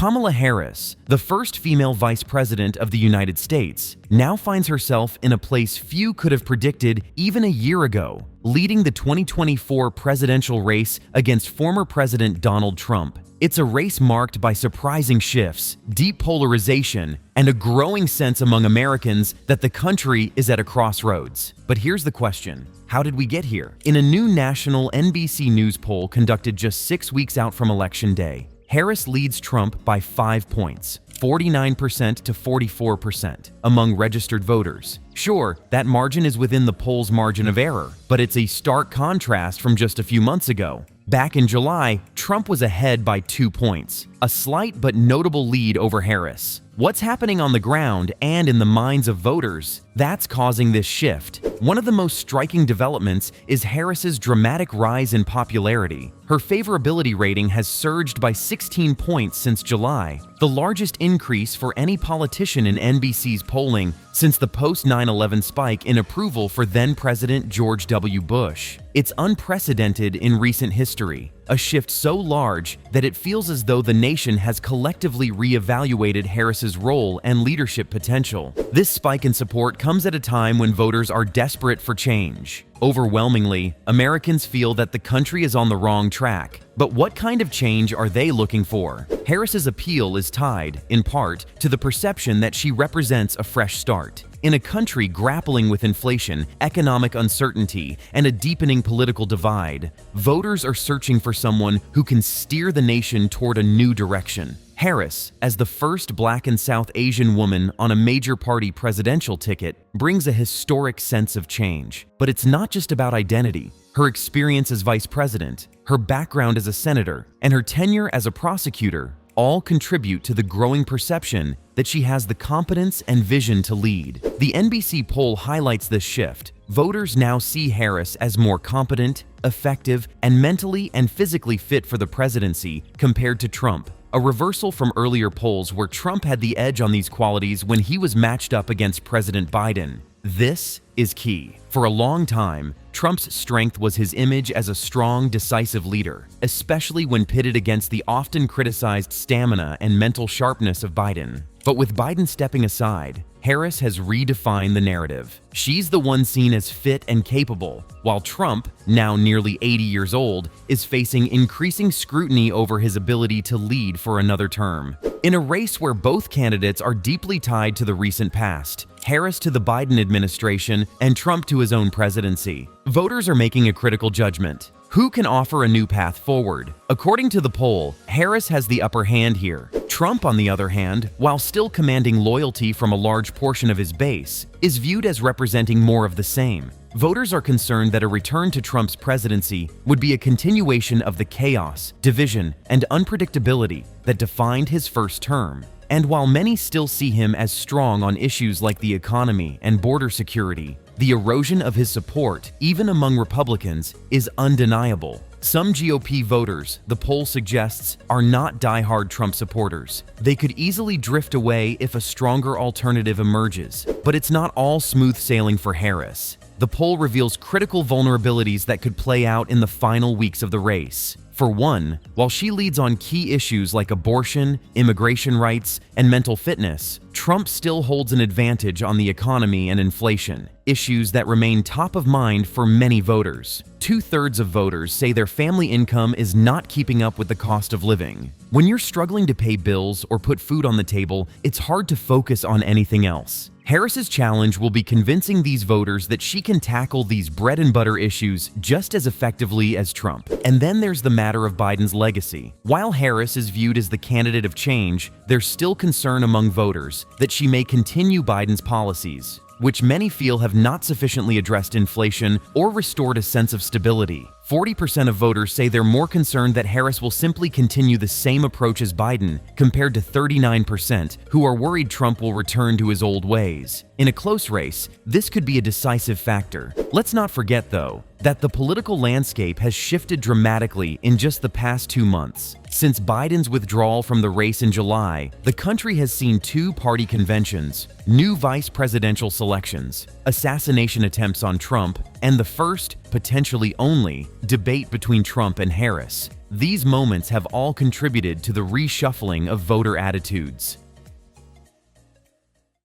Kamala Harris, the first female vice president of the United States, now finds herself in a place few could have predicted even a year ago, leading the 2024 presidential race against former President Donald Trump. It's a race marked by surprising shifts, deep polarization, and a growing sense among Americans that the country is at a crossroads. But here's the question: how did we get here? In a new national NBC News poll conducted just 6 weeks out from Election Day, Harris leads Trump by 5 points, 49% to 44%, among registered voters. Sure, that margin is within the poll's margin of error, but it's a stark contrast from just a few months ago. Back in July, Trump was ahead by 2 points, a slight but notable lead over Harris. What's happening on the ground and in the minds of voters that's causing this shift? One of the most striking developments is Harris's dramatic rise in popularity. Her favorability rating has surged by 16 points since July, the largest increase for any politician in NBC's polling since the post-9/11 spike in approval for then-President George W. Bush. It's unprecedented in recent history, a shift so large that it feels as though the nation has collectively re-evaluated Harris's role and leadership potential. This spike in support comes at a time when voters are desperate for change. Overwhelmingly, Americans feel that the country is on the wrong track. But what kind of change are they looking for? Harris's appeal is tied, in part, to the perception that she represents a fresh start. In a country grappling with inflation, economic uncertainty, and a deepening political divide, voters are searching for someone who can steer the nation toward a new direction. Harris, as the first Black and South Asian woman on a major party presidential ticket, brings a historic sense of change. But it's not just about identity. Her experience as vice president, her background as a senator, and her tenure as a prosecutor all contribute to the growing perception that she has the competence and vision to lead. The NBC poll highlights this shift. Voters now see Harris as more competent, effective, and mentally and physically fit for the presidency compared to Trump, a reversal from earlier polls where Trump had the edge on these qualities when he was matched up against President Biden. This is key. For a long time, Trump's strength was his image as a strong, decisive leader, especially when pitted against the often criticized stamina and mental sharpness of Biden. But with Biden stepping aside, Harris has redefined the narrative. She's the one seen as fit and capable, while Trump, now nearly 80 years old, is facing increasing scrutiny over his ability to lead for another term. In a race where both candidates are deeply tied to the recent past, Harris to the Biden administration and Trump to his own presidency, voters are making a critical judgment. Who can offer a new path forward? According to the poll, Harris has the upper hand here. Trump, on the other hand, while still commanding loyalty from a large portion of his base, is viewed as representing more of the same. Voters are concerned that a return to Trump's presidency would be a continuation of the chaos, division, and unpredictability that defined his first term. And while many still see him as strong on issues like the economy and border security, the erosion of his support, even among Republicans, is undeniable. Some GOP voters, the poll suggests, are not die-hard Trump supporters. They could easily drift away if a stronger alternative emerges. But it's not all smooth sailing for Harris. The poll reveals critical vulnerabilities that could play out in the final weeks of the race. For one, while she leads on key issues like abortion, immigration rights, and mental fitness, Trump still holds an advantage on the economy and inflation, issues that remain top of mind for many voters. 2/3 of voters say their family income is not keeping up with the cost of living. When you're struggling to pay bills or put food on the table, it's hard to focus on anything else. Harris's challenge will be convincing these voters that she can tackle these bread-and-butter issues just as effectively as Trump. And then there's the matter of Biden's legacy. While Harris is viewed as the candidate of change, there's still concern among voters that she may continue Biden's policies, which many feel have not sufficiently addressed inflation or restored a sense of stability. 40% of voters say they're more concerned that Harris will simply continue the same approach as Biden, compared to 39% who are worried Trump will return to his old ways. In a close race, this could be a decisive factor. Let's not forget, though, that the political landscape has shifted dramatically in just the past 2 months. Since Biden's withdrawal from the race in July, the country has seen 2 party conventions, new vice presidential selections, assassination attempts on Trump, and the first, potentially only, debate between Trump and Harris. These moments have all contributed to the reshuffling of voter attitudes.